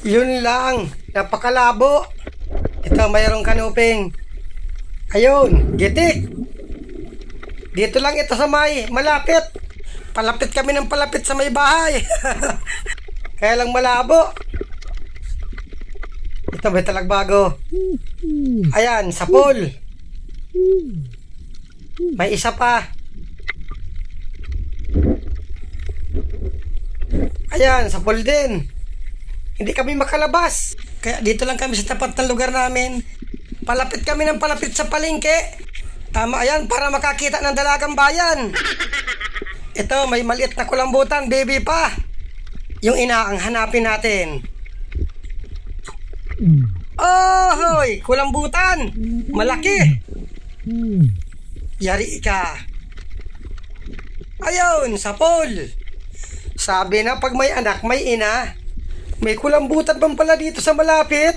Yun lang, napakalabo. Ito, mayroong kanuping. Ayun, gitik. Dito lang ito sa malapit. Palapit kami ng palapit sa may bahay. Kaya lang malabo. Ito, may talagbago. Ayan, sapul. May isa pa. Ayan, sapul din. Hindi kami makalabas. Kaya dito lang kami sa tapat ng lugar namin. Palapit kami ng palapit sa palengke. Tama yan, para makakita ng dalagang bayan. Ito, may maliit na kulambutan, baby pa. Yung ina ang hanapin natin. Oh, hoy, kulambutan. Malaki. Yari ka. Ayun, sapol. Sabi na pag may anak, may ina. May kulambutan bang pala dito sa malapit?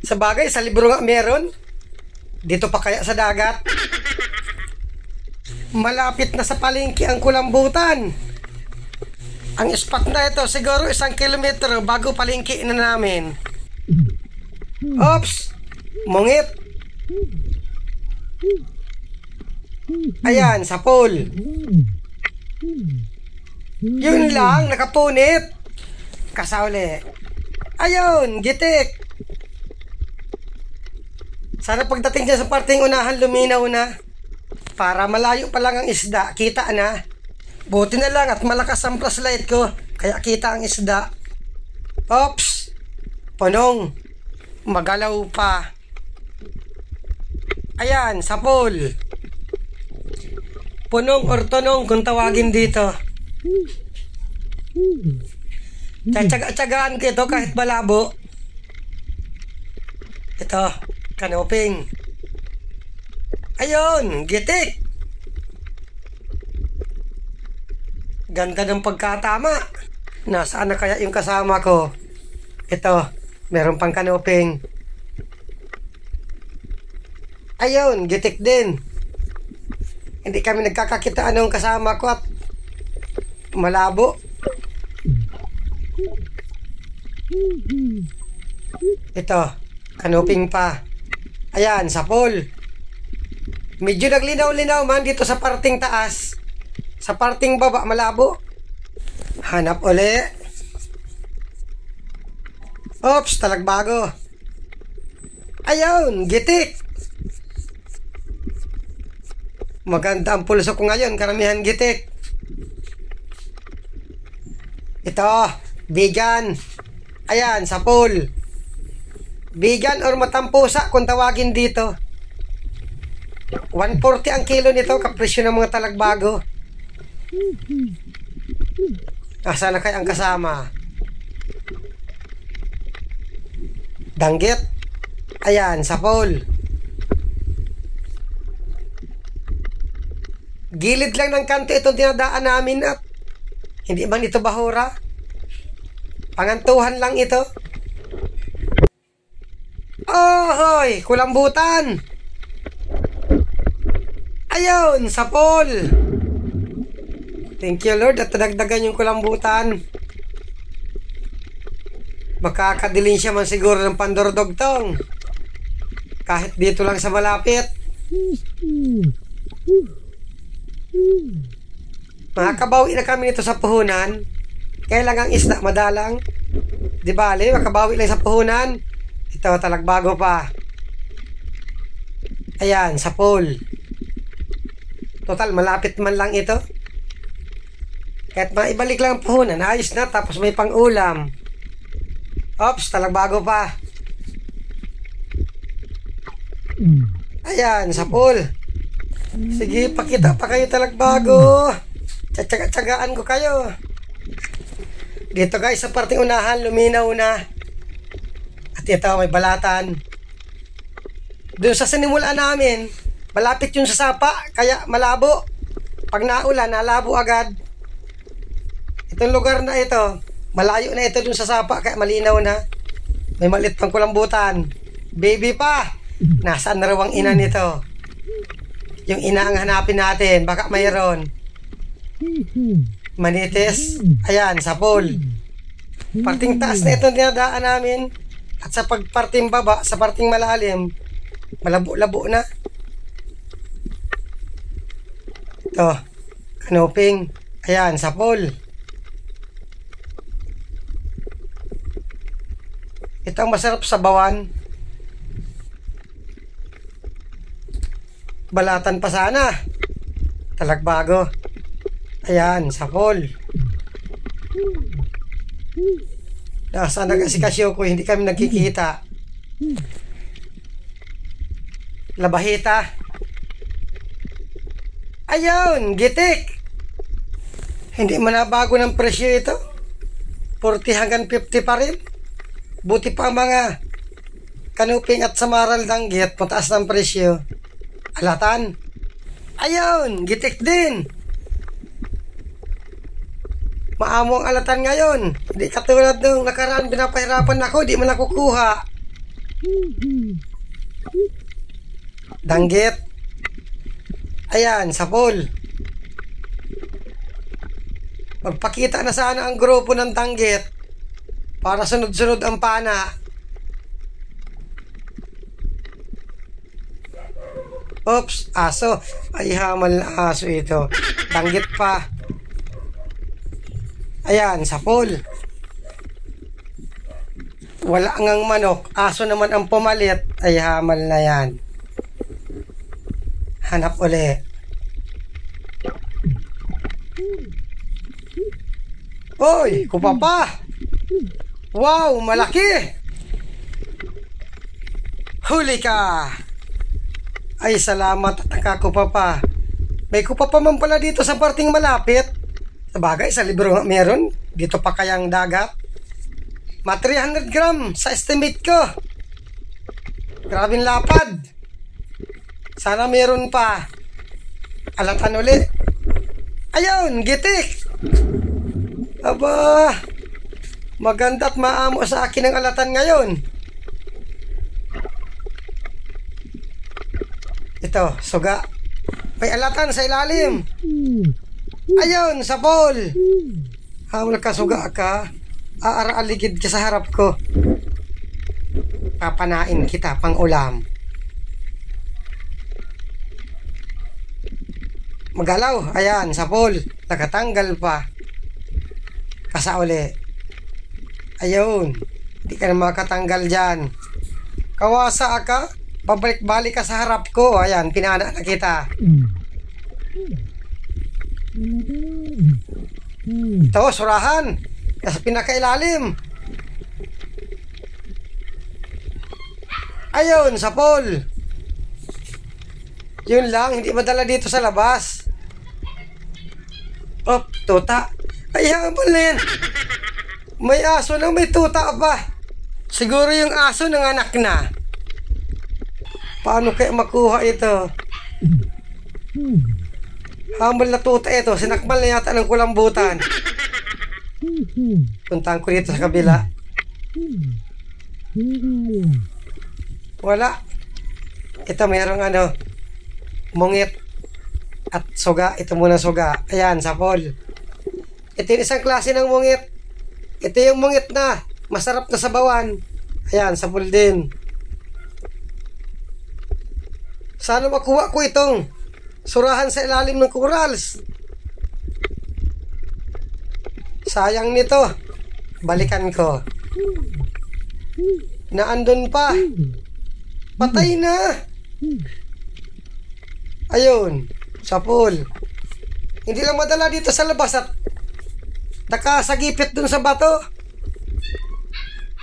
Sa bagay, sa libro nga meron. Dito pa kaya sa dagat? Malapit na sa palengke ang kulambutan. Ang spot na ito siguro 1 kilometro bago palengke na namin. Ops! Mungit! Ayan, sapol. Yun lang, nakapunit. Kasauli. Ayun, gitik. Sana pagdating niya sa parting unahan, luminaw na. Para malayo pa lang ang isda, kita na. Buti na lang at malakas ang flashlight ko, kaya kita ang isda. Ops! Punong. Magalaw pa. Ayan, sapol. Punong or tunong kung tawagin dito. Tsaga-tsagaan ko ito kahit malabo. Ito, kanuping. Ayun, gitik. Ganda ng pagkatama. Nasaan na kaya yung kasama ko? Ito, meron pang kanuping. Ayun, gitik din. Hindi kami nagkakakitaan ng kasama ko at malabo. Ito, kanuping pa. Ayan, sapol. Medyo naglinaw-linaw man dito sa parting taas. Sa parting baba, malabo. Hanap uli. Oops, talagbago. Ayun, gitik. Maganda ang pulso ko ngayon, karamihan gitik. Ito, bigan. Ayan, sapol. Bigan or matampusa kung tawagin dito. 140 ang kilo nito, kapresyo ng mga talagbago. Asa na kaya ang kasama? Danggit. Ayan, sapol. Gilid lang ng kanto itong dinadaan namin at hindi man ito bahura. Pangantuhan lang ito. Oh, hoy, kulambutan. Ayun, sapol. Thank you, Lord, at nadagdagan yung kulambutan. Makakadilin siya man siguro ng pandordogtong. Kahit dito lang sa malapit. Makakabawi na kami nito sa puhunan. Kailangang isda madalang. Di bale, makabawi lang sa puhunan. Ito, talagbago pa. Ayan, sapol. Total, malapit man lang ito. Kahit maibalik lang ang puhunan, ayos na, tapos may pang-ulam. Ops, talagbago pa. Ayan, sapol. Sige, pakita pa kayo talagbago. Tsagaan ko kayo. Dito guys, sa parting unahan, luminaw na. At ito, may balatan. Doon sa sinimulaan namin, malapit yun sa sapa, kaya malabo. Pag naulan, nalabo agad. Itong lugar na ito, malayo na ito dun sa sapa, kaya malinaw na. May malit pang kulambutan. Baby pa. Nasaan na raw ang ina nito? Yung ina ang hanapin natin, baka mayroon. Manitis. Ayan, sapol. Parting taas na ito dinadaan namin. At sa pagparting baba, sa parting malalim, malabo-labo na. Ito, kanoping. Ayan, sapol. Ito ang masarap sa bawan. Balatan pa sana. Talagbago. Ayan, sapol. Nasaan na kasi kasyo ko, hindi kami nagkikita. Labahita. Ayun, gitik. Hindi man nabago ng presyo ito. 40 hanggang 50 pa rin. Buti pa mga kanuping at samaral danggit, mataas ng presyo. Alatan. Ayun, gitik din. Maamong alatan ngayon. Hindi katulad nung nakaraan, pinapahirapan ako, di man nakukuha. Danggit. Ayan, sapol. Magpakita na sana ang grupo ng danggit para sunod-sunod ang pana. Oops, aso. Ay, hamal na aso ito. Danggit pa. Ayan, sapol. Wala ngang manok. Aso naman ang pumalit. Ay, hamal na yan. Hanap uli. Oy, kupapa. Wow, malaki. Huli ka. Ay, salamat at nakakupapa. May kupapa man pala dito sa parting malapit. Sabagay, sa libro meron. Dito pa kayang dagat. 300 gram sa estimate ko. Grabing lapad. Sana meron pa. Alatan uli. Ayun, gitik. Aba, maganda at maamo sa akin ang alatan ngayon. Ito, suga. May alatan sa ilalim. Ayun, sapol. Hamol ka, suga ka. Aligid ka sa harap ko. Papanain kita pang ulam. Magalaw. Ayan, sapol. Nakatanggal pa. Kasa uli. Ayun. Hindi ka na makatanggal dyan. Kawasa ka. Pabalik-balik ka sa harap ko. Ayan, pinana na kita. Ito, surahan. Nasa pinakailalim. Ayun, sapol. Yun lang, hindi madala dito sa labas. Oh, tuta. Ay, habol na yan. May aso na, may tuta pa. Siguro yung aso ng anak na. Paano kaya makuha ito? Hambal na tuta ito. Sinakmal na yata ng kulambutan. Puntahan ko dito sa kabila. Wala. Ito mayroong mungit at suga. Ito muna suga. Ayan, sapol. Ito yung isang klase ng mungit. Ito yung mungit na masarap na sabawan. Ayan, sapol din. Sana makuha ko itong surahan sa ilalim ng corals. Sayang nito. Balikan ko. Naandun pa. Patay na. Ayun, sapol. Hindi lang madala dito sa labas at nakasagipit dun sa bato.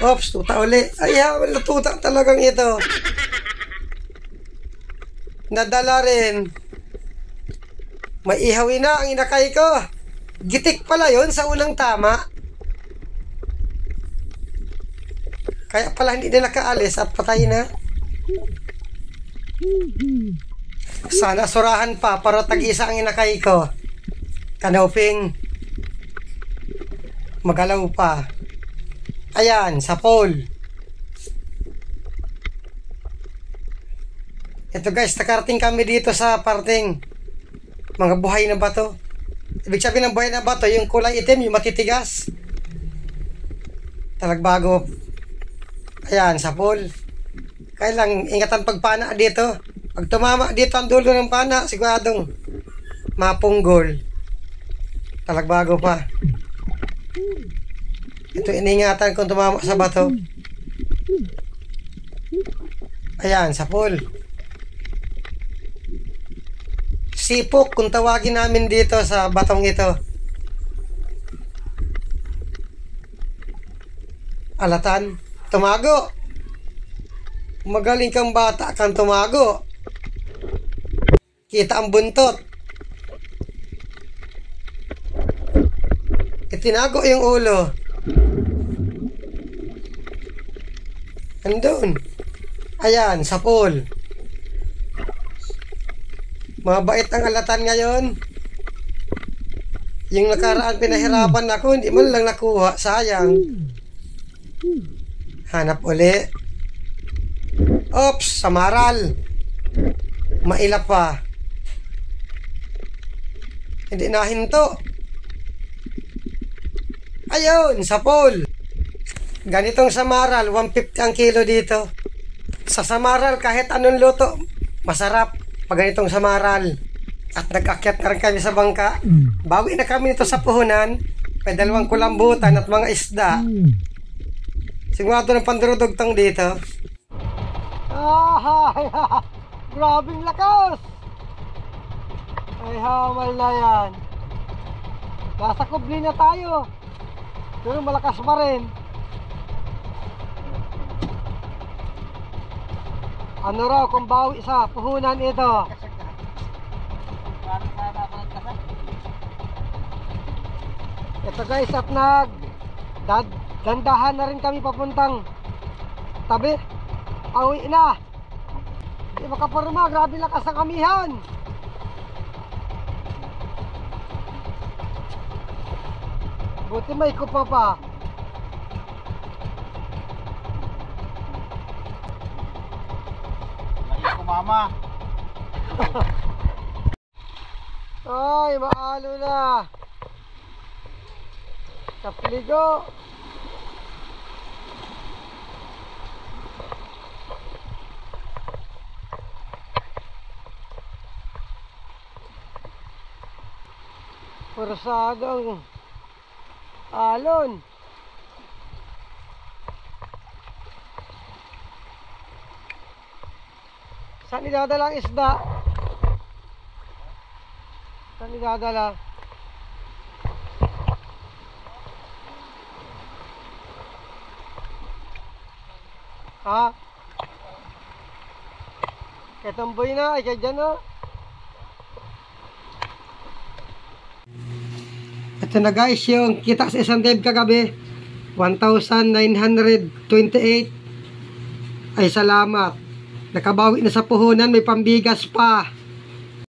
Oops, tuta uli. Ay, wala tuta talagang ito. Nadala rin. Maihawi na ang inakay ko. Gitik pala yon sa unang tama. Kaya pala hindi nila kaalis at patay na. Sana surahan pa para tag-isa ang inakay ko. Kanoping. Magalaw pa. Ayan, sapol. Ito guys, nakarating kami dito sa parting mga buhay na bato. Ibig sabihin ng buhay na bato, yung kulay itim, yung matitigas. talagbago. Ayan, sa pool. Kailang ingatan pagpana dito. Pag tumama dito ang dulo ng pana, siguradong mapunggol. Talagbago pa. Ito iningatan kung tumama sa bato. Ayan, sa pool. Sipok kung tawagin namin dito sa batong ito. Alatan, tumago. Magaling kang bata kang tumago. Kita ang buntot. Itinago yung ulo. Andun. Ayan, sa pool. Mabait ang alatan ngayon. Yung nakaraan pinahirapan ako, hindi man lang nakuha. Sayang. Hanap uli. Oops, samaral. Mailap pa. Hindi nahinto. Ayun, sa pool. Ganitong samaral, 150 ang kilo dito. Sa samaral, kahit anong luto, masarap. Pag ganitong samaral. At nag-akyat na rin kami sa bangka. Bawi na kami nito sa puhunan. May 2 kulambutan at mga isda. Sigurado ng pandurudugtong dito. Grabing lakas! Ay, hamal na yan. Nasa kubli na tayo. Pero malakas pa rin. Ano raw kung bawi sa puhunan ito? Ito guys, at dandahan na rin kami papuntang tabi. Awi na. Hindi makaporma, grabe lakas ang amihan. Buti may kupa pa. Mama. Ay, maalo na. Kapligo. Porsadong alon. Saan idadala ang isda? Saan idadala? Ha? Kaya tamboy na, ay kaya dyan na. Ito na guys, yung kita sa isang dive kagabi, 1,928. Ay salamat. Nakabawi na sa puhunan, may pambigas pa.